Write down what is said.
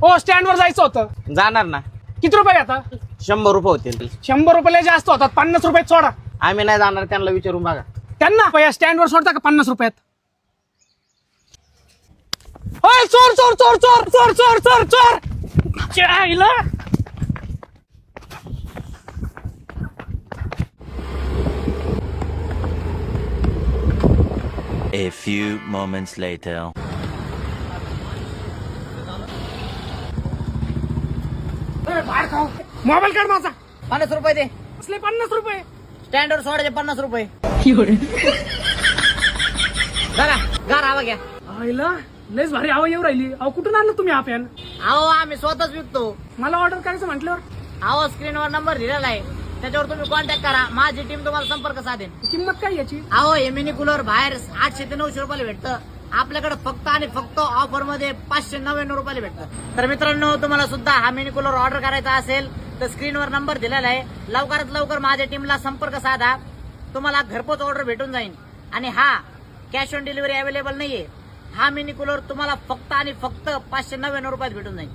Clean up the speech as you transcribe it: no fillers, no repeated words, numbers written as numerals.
हो स्टँडवर जायचं होतं. जाणार ना. किती रुपये आता? 100 रुपये होतील. 100 रुपये जास्त होतात. 50 रुपयात सोडा. आम्ही नाही जाणार, त्यांना विचारून बघा. त्यांना या स्टँडवर सोडता का 50 रुपयात? होय चोर चोर चोर चोर चोर चोर चोर चोर चायला. A few moments later. बाहेर खाऊ. मोबाईल काढ माझा. 50 रुपये दे. असले 50 रुपये. स्टँडवर सोडायचे 50 रुपये. गार घ्या. आईला लयच भारी हवा येऊ राहिली. अहो कुठून आणलं तुम्ही हा पॅन? अहो आम्ही स्वतःच विकतो. मला ऑर्डर करायचं म्हटल्यावर अहो स्क्रीनवर नंबर दिलेला आहे, त्याच्यावर तुम्ही कॉन्टॅक्ट करा. माझी टीम तुम्हाला संपर्क साधेल. किंमत काय याची? अहो हे मिनी कूलर बाहेर 800 ते 900 रुपयाला भेटतं. आपल्याकडे फक्त आणि फक्त ऑफर मध्ये 599 रुपयाला भेटतं. तर मित्रांनो, तुम्हाला सुद्धा हा मिनी कूलर ऑर्डर करायचा असेल तर स्क्रीनवर नंबर दिलेला आहे. लवकरात लवकर माझ्या टीमला संपर्क साधा. तुम्हाला घरपोच ऑर्डर भेटून जाईल. आणि हा कॅश ऑन डिलिव्हरी अवेलेबल नाहीये. हा मिनी कूलर तुम्हाला फक्त आणि फक्त 599 रुपयात भेटून जाईल.